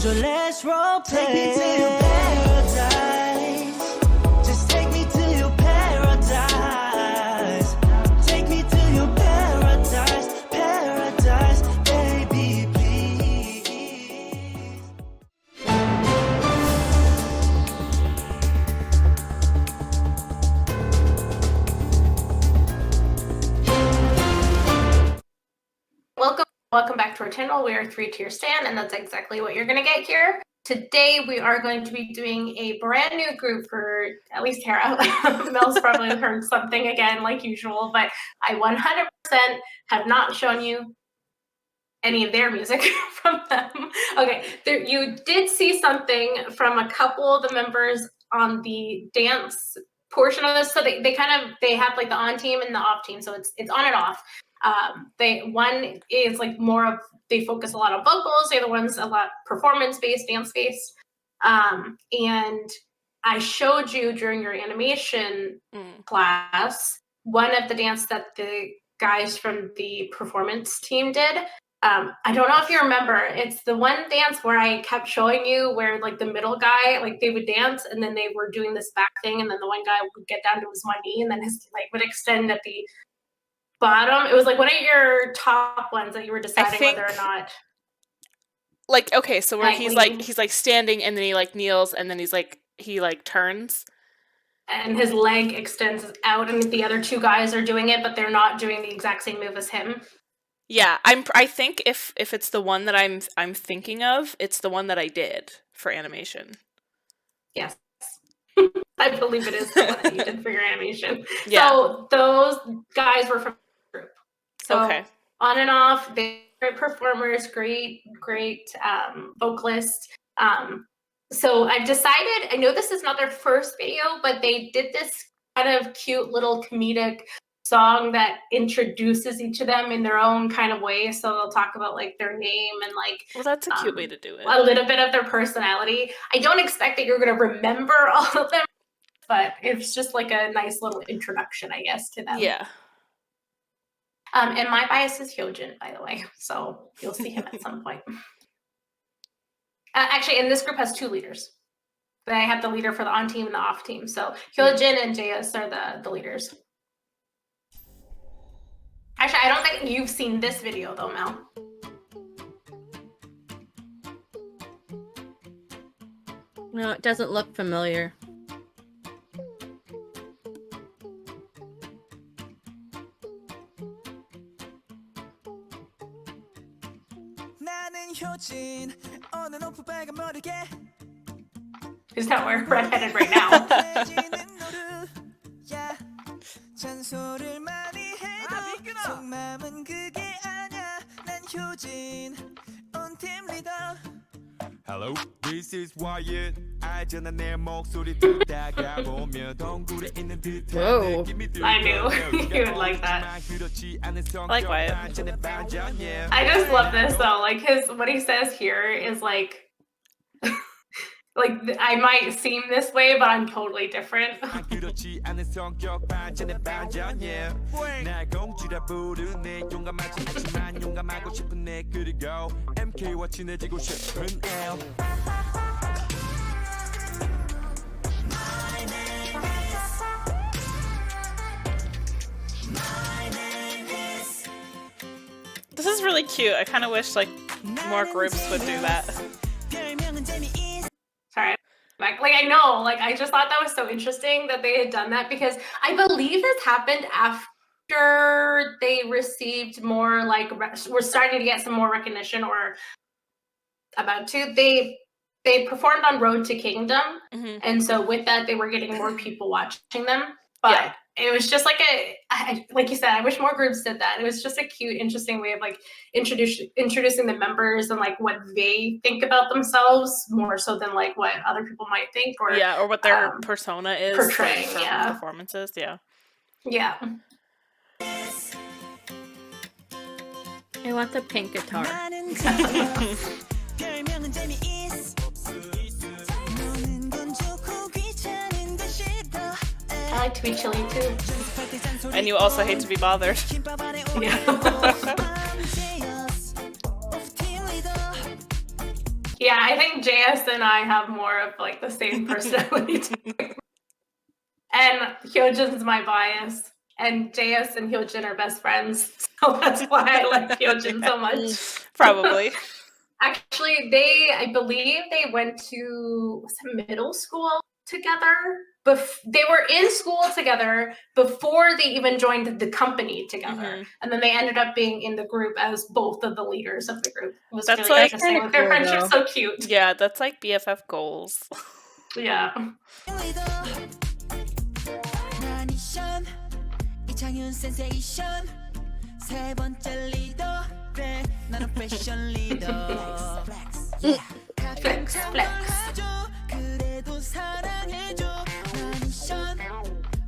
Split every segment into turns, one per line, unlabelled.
조져 let's role play. Take me to your paradise. Just take me to your paradise. Take me to your paradise, paradise, baby, please.
Welcome back to our channel. We are 3-tier stan, and that's exactly what you're going to get here. Today, we are going to be doing a brand new group for at least Tara. Mel's probably heard something again, like usual, but I 100% have not shown you any of their music from them. Okay, you did see something from a couple of the members on the dance portion of this. So they have like the on team and the off team, so it's on and off. One is like more of, they focus a lot on vocals. The other one's a lot performance-based, dance-based. And I showed you during your animation class one of the dance that the guys from the performance team did. I don't know if you remember, it's the one dance where I kept showing you where like the middle guy, like they would dance and then they were doing this back thing, and then the one guy would get down to his one knee and then his like would extend at the bottom. It was like one of your top ones that you were deciding whether or not.
Like, okay, so where he's like standing and then he like kneels and then he turns.
And his leg extends out and the other two guys are doing it, but they're not doing the exact same move as him.
Yeah, I think if it's the one that I'm thinking of, it's the one that I did for animation.
Yes. I believe it is the one that you did for your animation.
Yeah. So
those guys were from the group. So
okay.
On and off, they're great performers, great vocalists. So I've decided, I know this is not their first video, but they did this kind of cute little comedic song that introduces each of them in their own kind of way. So they'll talk about like their name and like,
well, that's a cute way to do it.
A little bit of their personality. I don't expect that you're going to remember all of them, but it's just like a nice little introduction, I guess, to them.
Yeah.
And my bias is Hyojin, by the way, so you'll see him at some point. Actually, and this group has two leaders. But I have the leader for the on team and the off team. So Hyojin and JS are the leaders. Actually, I don't think you've seen this video though, Mel.
No, it doesn't look familiar.
Is that where we're headed right now?
Hello, this is Wyatt. 알잖아 내 목소리 다가보며 동굴에 있는 듯한 느낌이 들고.
I knew you would like that.
I like Wyatt.
I just love this though. Like what he says here is like like I might seem this way, but I'm totally different.
This is really cute. I kind of wish like more groups would do that.
Sorry. Like I know, like I just thought that was so interesting that they had done that, because I believe this happened after they received more like we're starting to get some more recognition, or about to. They performed on Road to Kingdom, and so with that they were getting more people watching them. But it was just like like you said, I wish more groups did that. It was just a cute, interesting way of like introducing the members and like what they think about themselves more so than like what other people might think, or
or what their persona is
portraying
from performances. Yeah.
I want the pink guitar.
I like to be chilly too.
And you also hate to be bothered.
Yeah, I I think JS and I have more of like the same personality type. And Hyojin's my bias. And JS and Hyojin are best friends. So that's why I like Hyojin so much.
Probably.
Actually, I believe they went to middle school together. They were in school together before they even joined the company together. And then they ended up being in the group as both of the leaders of the group. It was
That's
really
like
interesting.
kinda
Their
cool,
friendship's
though.
so cute.
Yeah, that's like BFF goals.
Yeah.
나니션 이창윤 센세이션 세 번째 리더 그래 나는 패션 리더
Flex, flex.
그래도 사랑해줘 나니션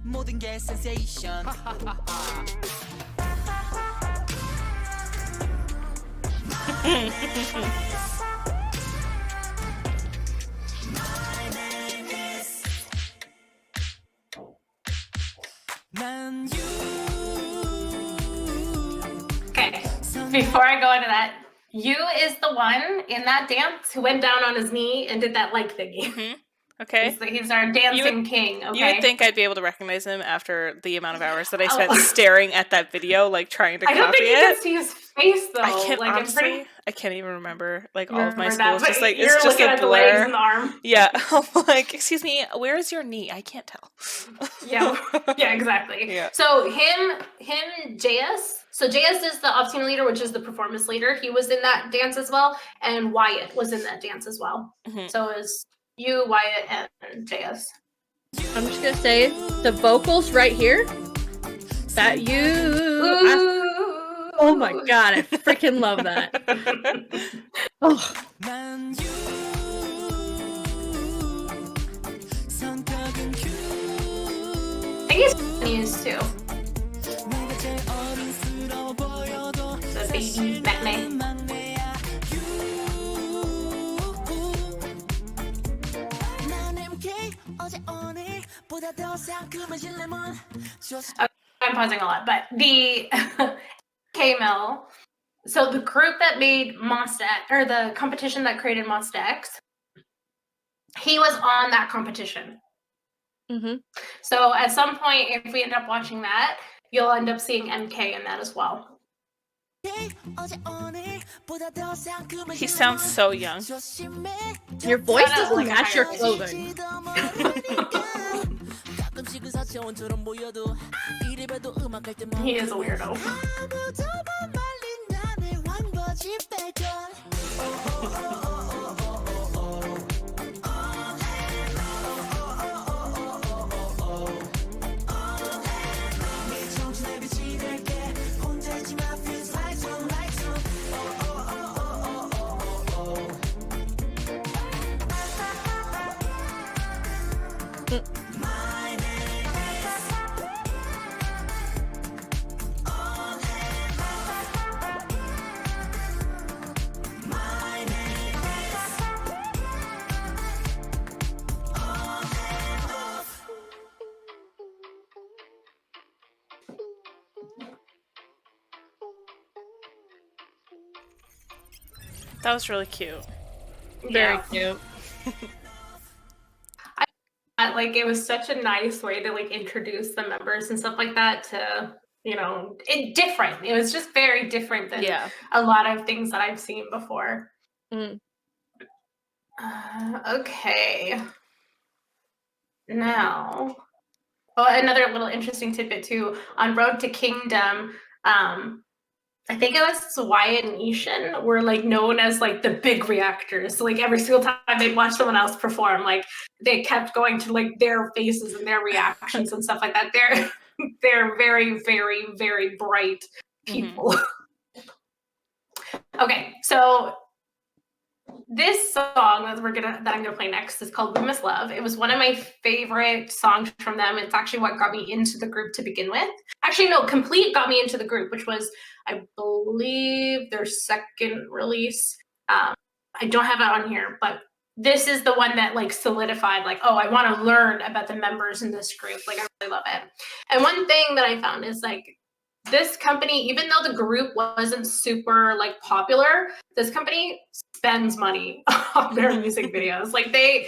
모든 게 센세이션 난
Okay. Before I go into that, Yu is the one in that dance who went down on his knee and did that like thingy.
Okay.
He's our dancing king. Okay.
You would think I'd be able to recognize him after the amount of hours that I spent
Oh.
staring at that video, like trying to
I don't
copy
think you
it.
can see his face though.
I can't
like
honestly.
I'm pretty
I can't even remember like all of my
remember that,
schools.
but
Just like
you're
it's just
looking
a
at the legs
blur.
and the arm.
Yeah, I'm like, excuse me, where is your knee? I can't tell.
Yeah, yeah, exactly.
Yeah.
So JS. So JS is the off team leader, which is the performance leader. He was in that dance as well, and Wyatt was in that dance as well. So it was you, Wyatt, and JS.
I'm just gonna say the vocals right here. That oh my god, I freaking love that. Oh,
난 성격은
I think he's used too.
내가 제일 어른스러워 보여도
The baby maknae.
막내야 난 MK 어제 오늘보다 더 상큼한 실내문
I'm pausing a lot, but the K-Mill. So the group that made Monster or the competition that created Monster X, he was on that competition. So at some point, if we end up watching that, you'll end up seeing MK in that as well.
He sounds so young.
your voice
Kinda
doesn't
like
match your
Irish.
clothing.
He is a weirdo.
That was really cute.
Very
Yeah.
cute.
Like it was such a nice way to like introduce the members and stuff like that to, you know, different. It was just very different than a lot of things that I've seen before. Okay. Now, another little interesting tidbit too. On Road to Kingdom, I think it was Wyatt and Ishin were like known as like the big reactors. So like every single time they'd watch someone else perform, like they kept going to like their faces and their reactions and stuff like that. They're very, very, very bright people. Okay, so this song that I'm gonna play next is called "We Must Love." It was one of my favorite songs from them. It's actually what got me into the group to begin with. Actually, no, Complete got me into the group, which was, I believe, their second release. I don't have it on here, but this is the one that like solidified, like, oh, I want to learn about the members in this group. Like, I really love it. And one thing that I found is like, this company, even though the group wasn't super like popular, this company spends money on their music videos. Like they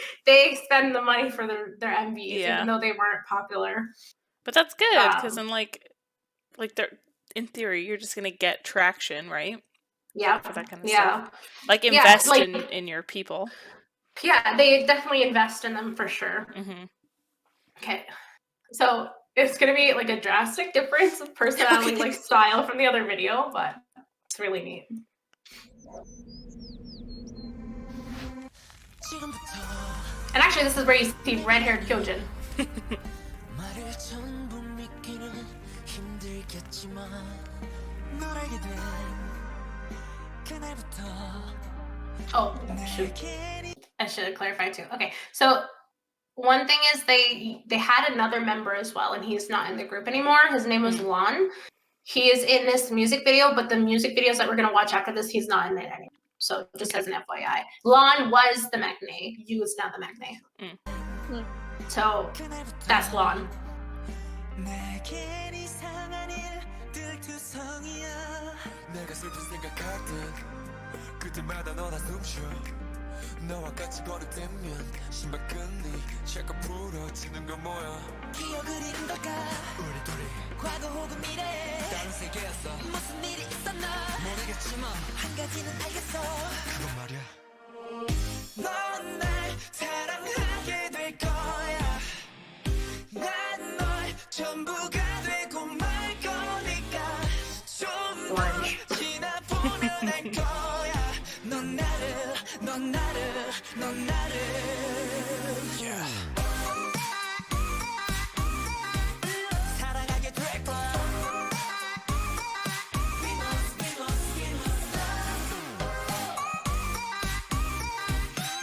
spend the money for their MVs,
Yeah.
even though they weren't popular.
But that's good because
Um,
then like they're in theory you're just gonna get traction, right?
Yeah,
For that kind of
yeah,
stuff. Like
Yeah,
invest
like-
in your people.
yeah. They definitely invest in them for sure.
Hmm.
Okay, so it's gonna be like a drastic difference of personality, like style from the other video, but it's really neat. And actually, this is where you see red-haired Hyojin.
말을 전부 믿기는 힘들겠지만 널 알게 된 그날부터
Oh, shoot. I should have clarified too. Okay, so one thing is they had another member as well, and he's not in the group anymore. His name was Lon. He is in this music video, but the music videos that we're gonna watch after this, he's not in it anymore. So just as an FYI, Lon was the Magne. You is now the Magne. So that's Lon.
내겐 이상한 일들 투성이야 내가 슬픈 생각할 듯 그때마다 너나 숨쉬어 너와 같이 버릇되면 신발끈이 자꾸 부러지는 건 뭐야 기억을 잃은 걸까 우리 둘이 과거 혹은 미래 다른 세계에서 무슨 일이 있었나 모르겠지만 한 가지는 알겠어 그건 말이야 넌 날 사랑하게 될 거야 난 널 전부가 되고 말 거니까 좀 더 지나보면 알 거야 넌 나를 사랑하게 될 거야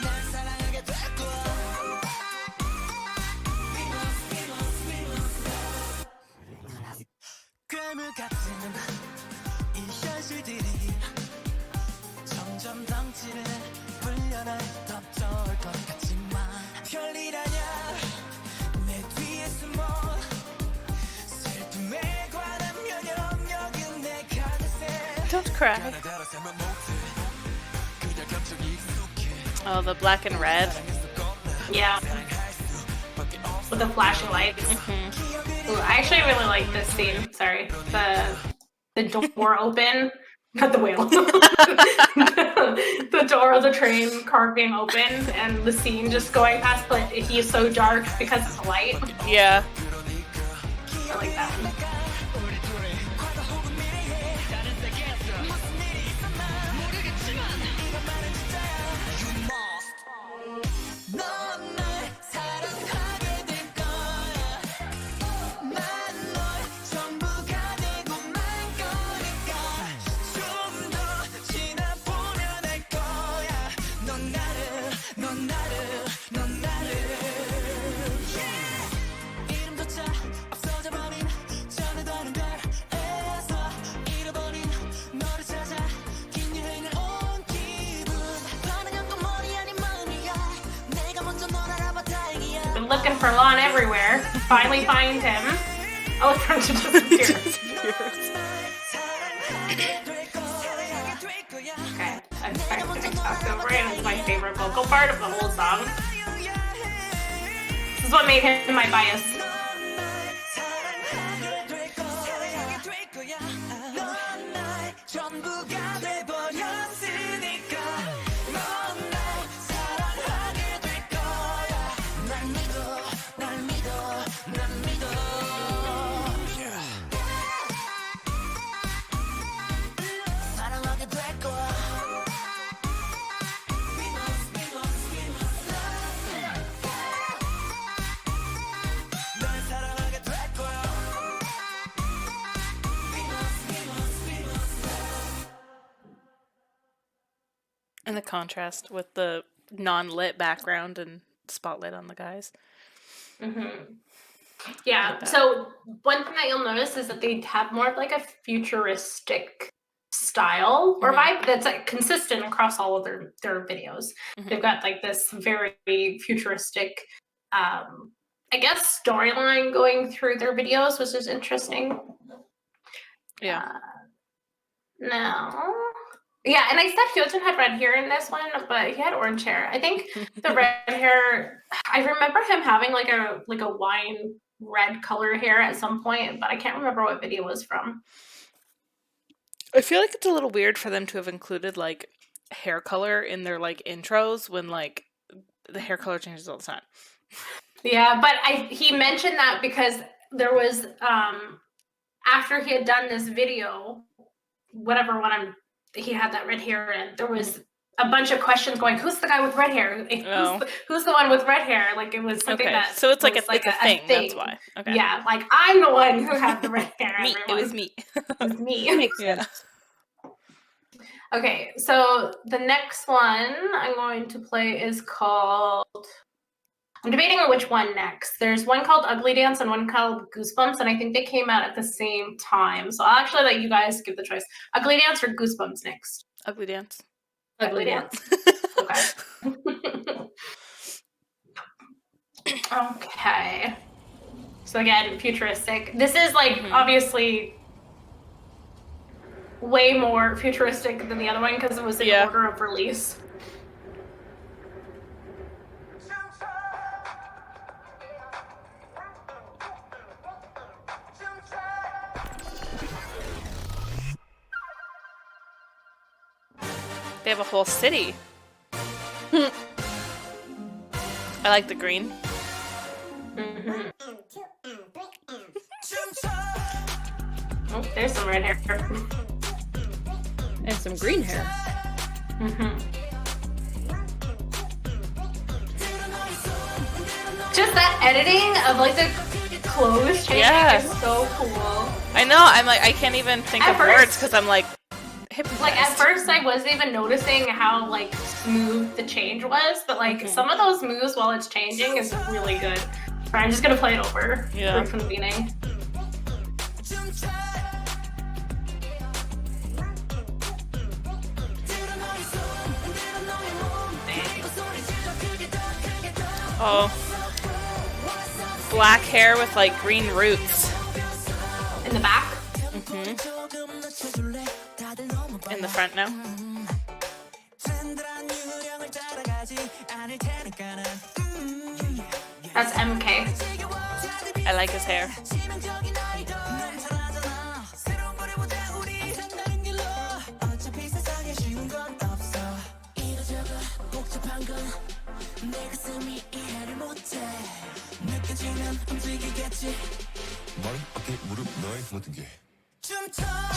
날 사랑하게 될 거야 괴물 같은 이 현실들이 점점 덩치를 불려나 덮쳐올 것 같지만 별일 아냐 내 뒤에 숨어 슬픔에 관한 면역력은 내가 대세
Don't cry.
따라서면 못해 그냥 감정이 익숙해
Oh, the black and red.
Yeah, with the flashing lights. Ooh, I actually really like this scene. Sorry, the door open, not the whale. The door of the train car being open, and the scene just going past. But he's so dark because it's light.
Yeah.
I like that one.
넌 날 사랑하게 될 거야 난 널 전부가 되고 말 거니까 좀 더 지나보면 알 거야 넌 나를 이름조차 없어져버린 전에도는 별에서 잃어버린 너를 찾아 긴 여행을 온 기분 변한 연꽃머리 아닌 마음이야 내가 먼저 널 알아봐 다행이야
Been looking for Lon everywhere. Finally find him. Oh, it's trying to disappear. Okay, I talked over it. It's my favorite vocal part of the whole song. This is what made him my bias.
전부가 돼버렸으니까 넌 날 사랑하게 될 거야 날 믿어 사랑하게 될 거야 널 사랑하게 될 거야
And the contrast with the non-lit background and spotlight on the guys.
Yeah, so one thing that you'll notice is that they have more of like a futuristic style or vibe that's like consistent across all of their videos. They've got like this very futuristic I guess storyline going through their videos, which is interesting.
Yeah.
No. Yeah, and I said Hyojin had red hair in this one, but he had orange hair. I think the red hair. I remember him having like a wine red color hair at some point, but I can't remember what video it was from.
I feel like it's a little weird for them to have included like hair color in their like intros when like the hair color changes all the time.
Yeah, but he mentioned that because there was after he had done this video, whatever one he had that red hair in, there was a bunch of questions going, who's the guy with red hair? Who's the one with red hair? Like it was something that
so it's like
was
it's a thing. That's why. Okay.
Yeah, like I'm the one who had the red hair.
Me. It was me.
It was me.
Makes sense.
Okay, so the next one I'm going to play is called. I'm debating on which one next. There's one called Ugly Dance and one called Goosebumps, and I think they came out at the same time. So I'll actually let you guys give the choice. Ugly Dance or Goosebumps next?
Ugly Dance.
Ugly Dance. Okay. Okay. So again, futuristic. This is like obviously way more futuristic than the other one because it was in order of release.
They have a whole city. I like the green.
Oh, there's some red hair.
And some green hair.
Just that editing of like the clothes changing is so cool.
I know. I'm like, I can't even think of words because I'm like hypnotized.
Like at first I wasn't even noticing how like smooth the change was, but like some of those moves while it's changing is really good. Alright, I'm just gonna play it over from the beginning.
Oh. Black hair with like green roots.
In the back?
In the front now.
That's MK.
I like his hair.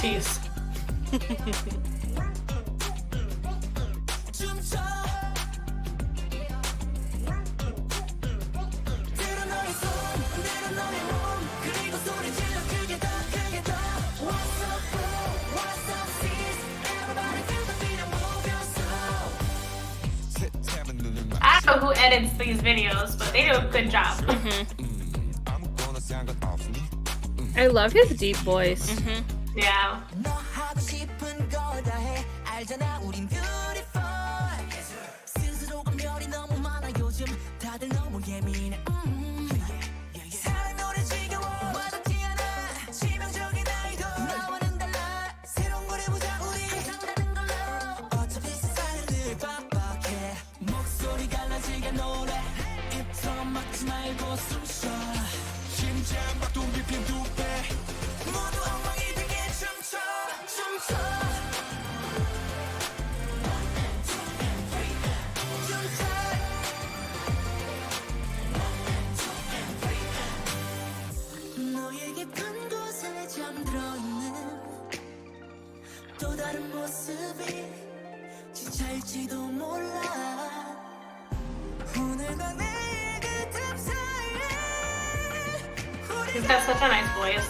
Jeez. I don't know who edits these videos, but they do a good job.
I love his deep voice.
Yeah. He's got such a nice voice.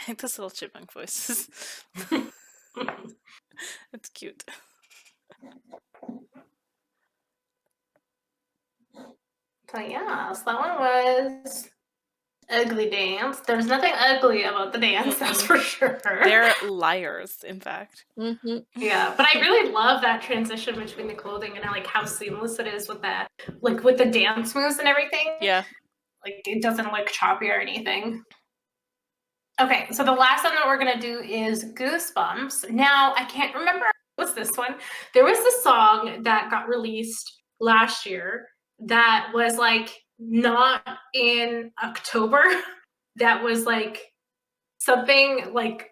I think those little chipmunk voices. It's cute.
So yeah, so that one was ugly dance. There's nothing ugly about the dance, that's for sure.
They're liars, in fact.
Mm-hmm.
Yeah, but I really love that transition between the clothing and like how seamless it is with that, like with the dance moves and everything.
Yeah.
Like it doesn't look choppy or anything. Okay, so the last one that we're gonna do is Goosebumps. Now I can't remember what's this one. There was this song that got released last year that was like not in October. That was like something like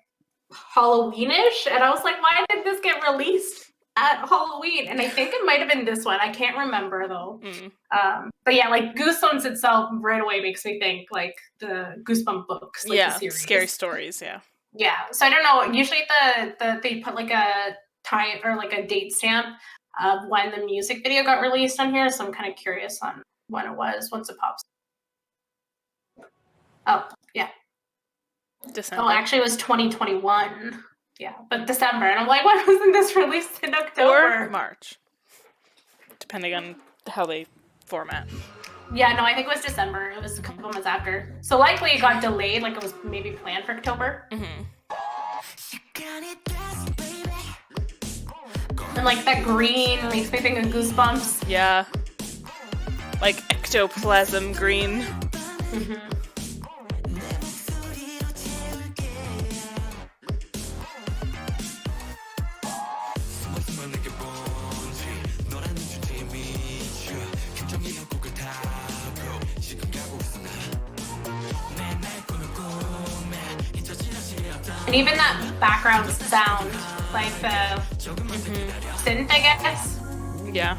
Halloweenish, and I was like, why did this get released at Halloween? And I think it might have been this one. I can't remember though. But yeah, like Goosebumps itself right away makes me think like the Goosebump books, like the series.
Scary stories. Yeah.
Yeah. So I don't know. Usually they put like a time or like a date stamp of when the music video got released on here. So I'm kind of curious on when it was once it pops. Oh yeah.
December.
Oh, actually, it was 2021. Yeah, but December, and I'm like, why wasn't this released in October?
Or March, depending on how they format.
Yeah, no, I think it was December. It was a couple months after. So likely it got delayed, like it was maybe planned for October.
Mm-hmm.
And like that green makes me think of Goosebumps.
Yeah. Like ectoplasm green.
Mm-hmm. And even that background sound, like the synth, I guess.
Yeah.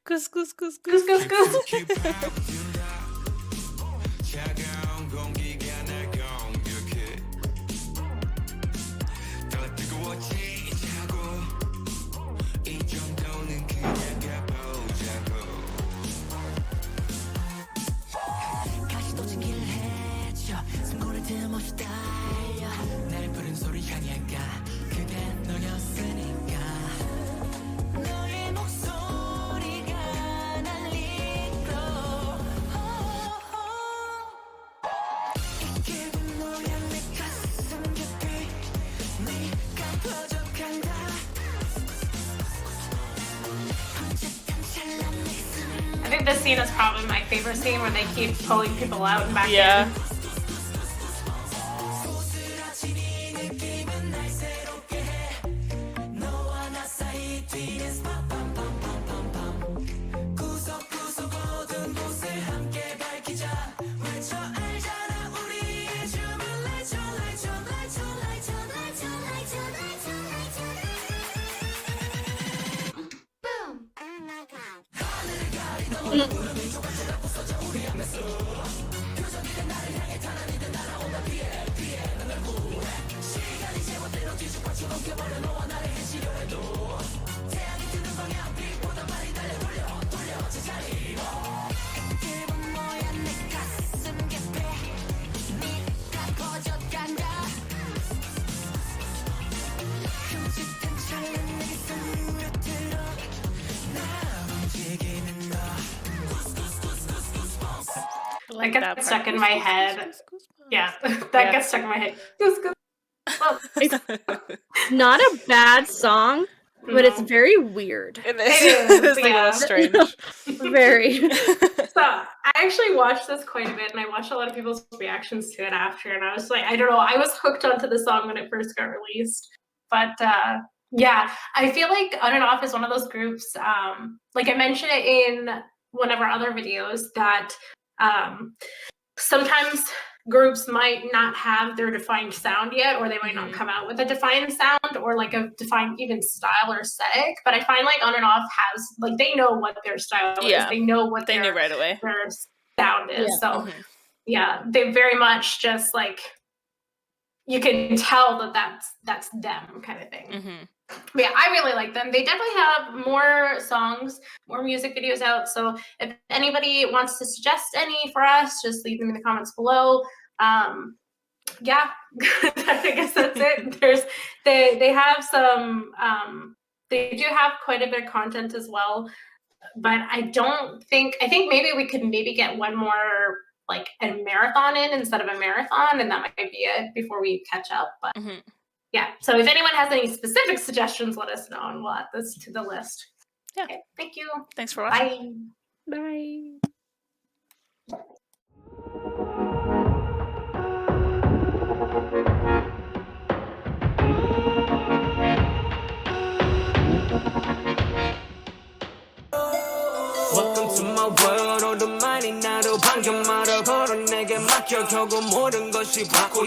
Goose, goose, goose, goose.
Goose, goose, goose. I think this scene is probably my favorite scene where they keep pulling people out and back
Yeah.
in.
Like
That gets stuck in my head. Yeah, that gets stuck in my head. Goose, goose. Well,
Not a bad song, but it's
no.
very weird.
It
It
is.
is,
It's a
yeah.
little strange.
Very.
So I actually watched this quite a bit, and I watched a lot of people's reactions to it after, and I was like, I don't know, I was hooked onto the song when it first got released. But yeah, I feel like On and Off is one of those groups, like I mentioned it in one of our other videos, that sometimes groups might not have their defined sound yet, or they might not come out with a defined sound or like a defined even style or aesthetic. But I find like On and Off has like they know what their style is. They know what
they knew right away.
Their sound is.
Yeah.
So yeah, they very much just like you can tell that that's them kind of thing. But yeah, I really like them. They definitely have more songs, more music videos out. So if anybody wants to suggest any for us, just leave them in the comments below. Yeah, I guess that's it. They have some. They do have quite a bit of content as well, but I think maybe we could get one more like a marathon in instead of a marathon, and that might be it before we catch up. But yeah, so if anyone has any specific suggestions, let us know, and we'll add this to the list.
Yeah.
Okay, thank you.
Thanks for watching.
Bye.
Bye.
Welcome to my world. 오랜만이 나로 반겨 말아 걸어 내게 맡겨 결국 모든 것이 바꿔.